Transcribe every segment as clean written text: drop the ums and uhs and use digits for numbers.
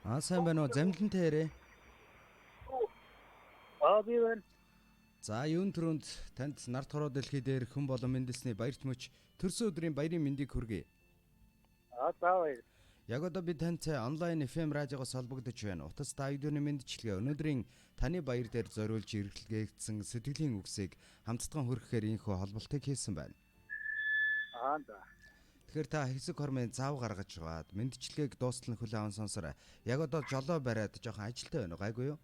Сайн байна уу? Замлантай ярэ. Би байна. За, юун төрөнд танд нарт хороо дэлхий дээр хүн болон мэндэлсний баярт мөч төрсөн өдрийн баярын мэндийг хүргэе. За баяр. Яг одоо би танд онлайн FM радиогоос холбогдож байна. Утас та аудионы мэндчлэгээ өнөөдрийн таны баяр дээр зориулж эргэлгээгдсэн сэтгэлийн үгсийг хамтдаа хүргэхээр инхүү холболтыг хийсэн байна. За. Тэгэхээр та хэсэг хормын зав гаргаж байгаад мэндчлэгийг дуустал нь хүлээн аван сонсороо. Яг одоо жолоо бариад жоохон ажилтаа байна уу? Гайгүй юу?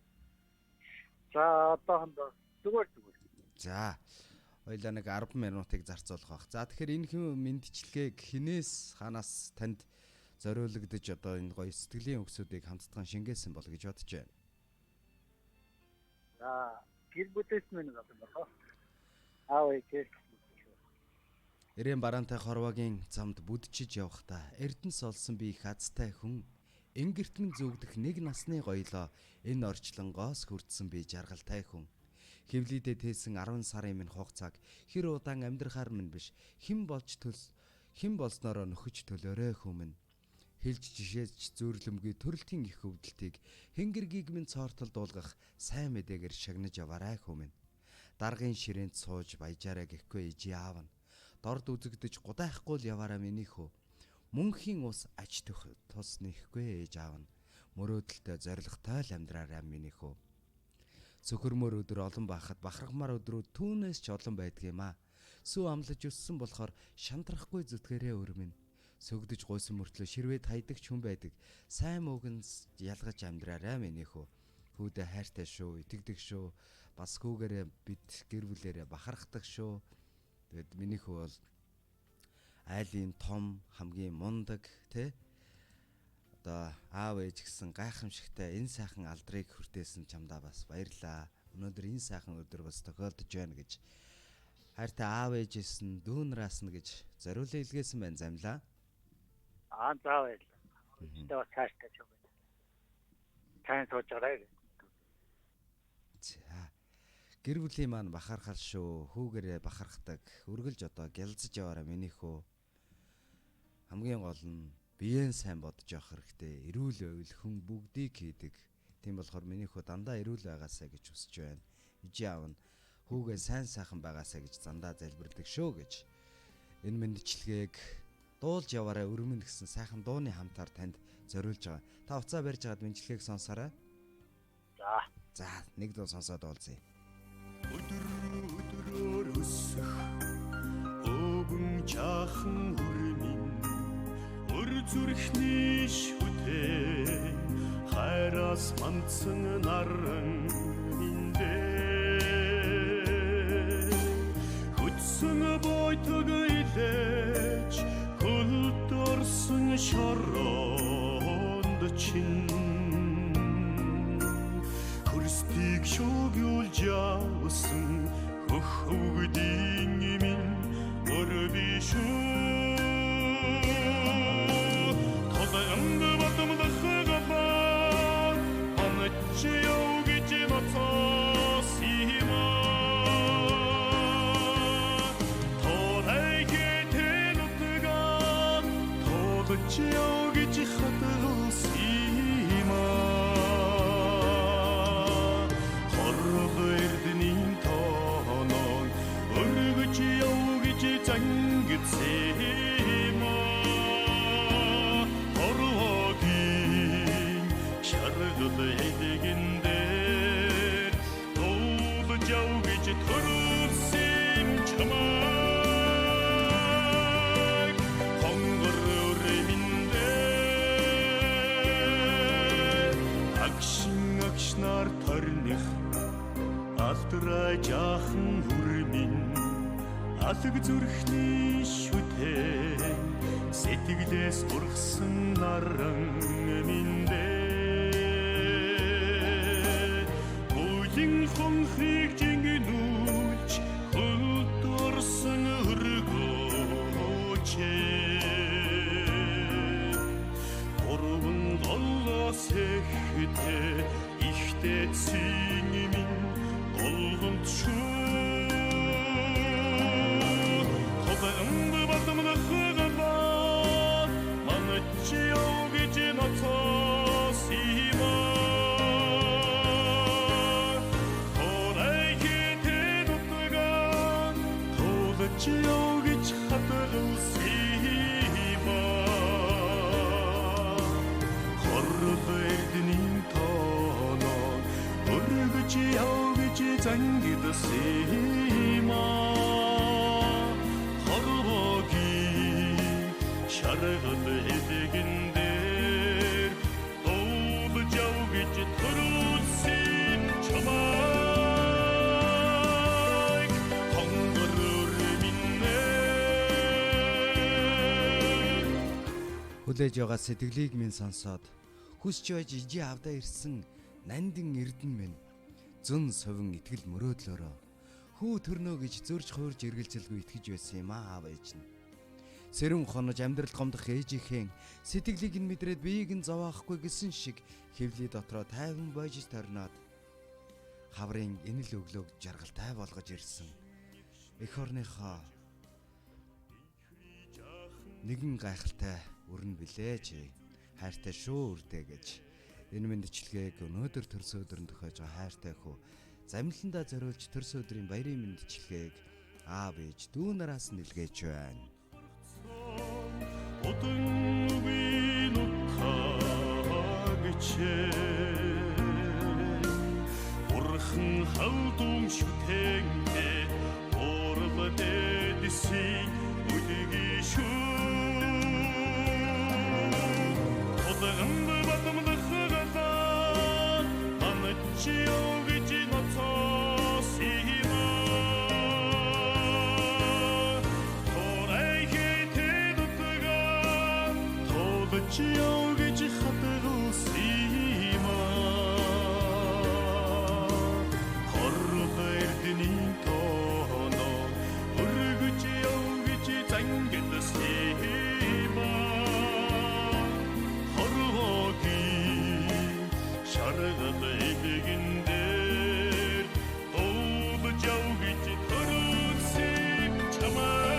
За одоохондоо зүгээр. За. Хоёлаа нэг 10 минутыг зарцуулах бах. За тэгэхээр энэ хүн мэндчлэгийг хинээс ханаас танд зориулагдаж одоо энэ гоё сэтгэлийн үгсүүдийг хамтдаа шингээсэн бол гэж бодож байна. За гэр бүтээс минь байна. Ээжээ. Эрээн бараантай хорвогийн замд бүдчиж явхдаа эрдэнэс олсон би их азтай хүн энгэртэн зүгдэх нэг насны гоёлоо энэ орчлонгоос хүртсэн би жаргалтай хүн хевлийдээ тээсэн 10 сарын минь хугацааг хэр удаан амьдрахаар минь биш хэн болснороо нөхөж төлөөрэй хүмүн хэлж жишээч зөөрлөмгүй төрөлтийн их өвдөлтийг хэнгэргийг минь цоортол дуулгах сайн мэдээгээр шагнаж яваарай хүмүн даргын ширээнд сууж баяжаарай гэхгүй ижи аав нь дорд үзэгдэж гудайхгүй л яваараа миний хөө мөнхийн ус аж тус нэхгүй ээж аав нь мөрөөдөлтэй зоригтой л амьдраарай миний хөө цөхөрмөр өдөр олон бахад бахархмаар өдрүүд түүнээс ч олон байдгийм аа сүү амлаж өссөн болохоор шантрахгүй зүтгэрээ өрмөн сөгдөж гуйсан мөртлөө ширвэд хайдагч хүн байдаг сайн мөгөнс ялгаж амьдраарай миний хөө хүүдэ хайртай шүү итгэдэг шүү бас хүүгээрээ бид гэр бүлээрээ бахархдаг шүү. Тэгэд миний хүү бол айлын том хамгийн мундаг тэ одоо аав ээж гэсэн гайхамшигтай энэ сайхан алдрыг хүртээсэн чамдаа бас баярлаа. Өнөөдөр энэ сайхан өдөр бас тохиолдож байна гэж хайртай аав ээжээс нь дүүнраас нь гэж зориулсан илгээсэн байна замлаа. За баярлаа. Тэ бас хайртай ч юм байна. Тань сууж. За гэр бүлийн маань бахархал шүү. Хүүгээрээ бахархдаг. Үргэлж одоо гялзаж яваараа миний хөө. Хамгийн гол нь биеэн сайн бодож явах хэрэгтэй. Эрүүл байвал хүн бүгдийг хийдэг. Тийм болохоор миний хөө дандаа эрүүл байгаасаа гэж хүсэж байна. Ижи аав нь хүүгээ сайн сайхан байгаасаа гэж зандаа залбирдаг шүү гэж. Энэ мэндчлэгийг дуулж яваараа өрмөн гэсэн сайхан дууны хамтаар танд зориулж байгаа. Та уцаа барьж агаад мэндчлэгийг сонсоорой. За нэг дуу сонсоод уулзъя. Өдрөөр өсөх өвгөн чахан хүрмин өр зүрхний шүтээ хайраас мандсан наран индэ хүчсэн бойтог илэж хөлд орсон шороонд чин хөрстийг шүүгүүлж явсан хөх хөвгдийн минь мөр бишүү тодаанд батамдах габан анч явгич ноцос има тодай хэтэнутга тодч явгич хатгас има эрдэнийн тооноо өргөж явгиж зангидсэма хорвогийн шаргал эдгэндэр дуулж явгиж төрүүлсэн чамайг хонгор өрмөндэр агшнаар торних алтрай жаахан хүрмин алг зүрхний шүтээ сэтгэлээс ургасан наран миндэ бүлийн хонхыг жингэнүүлж хөлд орсон өргөөчээ урван голлос эхтэй ихтэй цэнгэмин олгонд шүү тодаанд батамдах габан манч явгич ноцос явж зангидсан хорвогийн шаргал эдгэн дээр дуулж явж төрүүлсэн чамайг хонгороор минь Хүлээж байгаа сэтгэлийг минь сонсоод хүсч байж ижи авдаа ирсэн нандин эрдэн минь зөн совин итгэл мөрөөдлөөрөө хүү төрнө гэж зөрж хуурж эргэлзэлгүй итгэж байсан юм аав ээж нь. Сэрэн хонож амьдрал гомдох ээжийнхээ сэтгэлийг нь мэдрээд биеийг нь зовохгүй гэсэн шиг хевли дотроо тайван бойж торноод хаврын энэл өглөөг жаргалтай болгож ирсэн. Эх орныхоо нэгэн гайхалтай өрн билээ чи хайртай шүү үрдэ гэж энэ мэндчилгээг өнөөдөр төрсөн өдрөнд тохиож байгаа хайртай хүү замландаа зориулж төрсөн өдрийн баярын мэндчилгээг аав ээж дүү нараас нь илгээж байна. Odun ukagche Урхан халдун шүтэнгэ Орбадэдси үдги шүү Одаган батамда хагата Аначи огж ноцосима Чиогж хатгалсима хордэрдний тоно өргөж явж зангидсима хорвогийн шаргал эдгэн дээр дуулж явж төрүүлсэн чамайг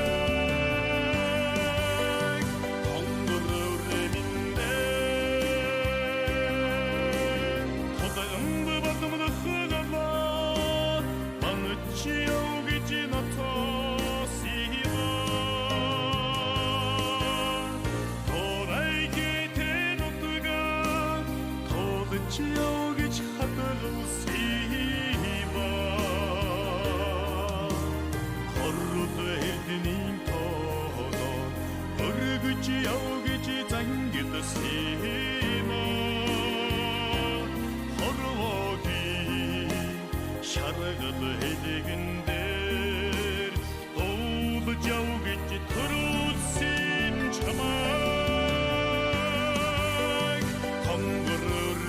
Чиогж хатгалсима хоррод эрдний тоно өргөж явж зангидсима хорвогийн шаргал эдгэн дээр дуулж явж төрүүлсэн чамайг хонгороор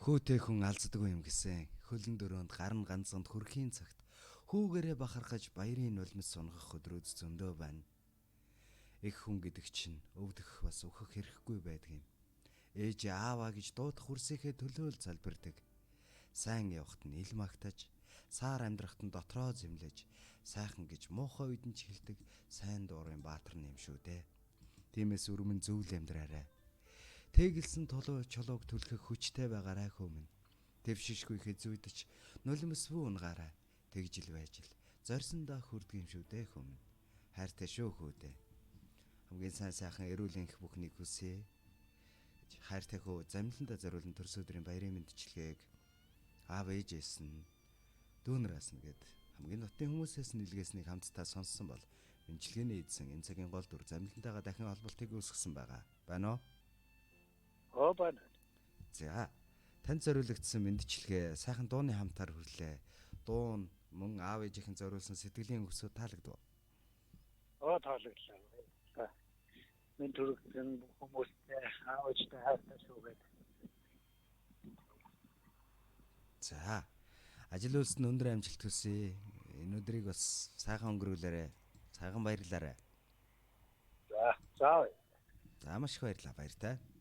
Хөөтэй хүн алздаггүй юм гэсэн хөлн дөрөөнд гарн ганцанд хүрхийн цагт хүүгээрээ бахархаж баярын нулимс сунгах өдрүүд зөндөө байна. Их хүн гэдэг чинь өвдөх бас өөхөх хэрэггүй байдаг юм. Ээж ааваа гэж дуудах хүрсийнхээ төлөө л залбирдаг. Сайн явахт нь ил магтаж, саар амьдрахт нь дотроо зэмлэж, сайхан гэж муухай үед нь ч хэлдэг сайн дуурын баатар юм шүү дээ. Тиймээс өрмөн зөвл амьдраарай. Тэгэлсэн толоо чулууг түлхэх хүчтэй байгаарай хөөмөн. Тэвшишгүй хэзүүдч нулимсвүү унгаарай. Тэгжил байж л зорьсондоо хүрдэг юм шүү дээ хөөмөн. Хайртай шүү хөөдөө. Хамгийн сайн сайхан эрүүл энх бүхнийг хүсье. Хайртай хөө замландаа зориулсан төрс өдрийн баярын мэндчилгээг аав ээжээс нь дүүнраас нь гээд хамгийн нотын хүмүүсээс нь илгээснийг хамтдаа сонссон бол мэндчилгээний эзэн энэ цагийн гол дүр замлантайгаа дахин холболтыг үүсгэсэн байгаа. Байна уу? Байна. За, танд зориулагдсан мэндчилгээ сайхан дууны хамтаар хүрлээ. Дуун мөн аав ээжийнхэн зориулсан сэтгэлийн өсөд таалагдв. Таалагдлаа. Мен түргэн хүмүүстэй аав ээжтэй хайртай шүү гэдэг. За, ажил үйлсэнд өндөр амжилт хүсье. Энэ өдрийг бас сайхан өнгөрүүлээрэй. Сайхан баярлаарай. За. За, маш их баярлалаа баяр таа.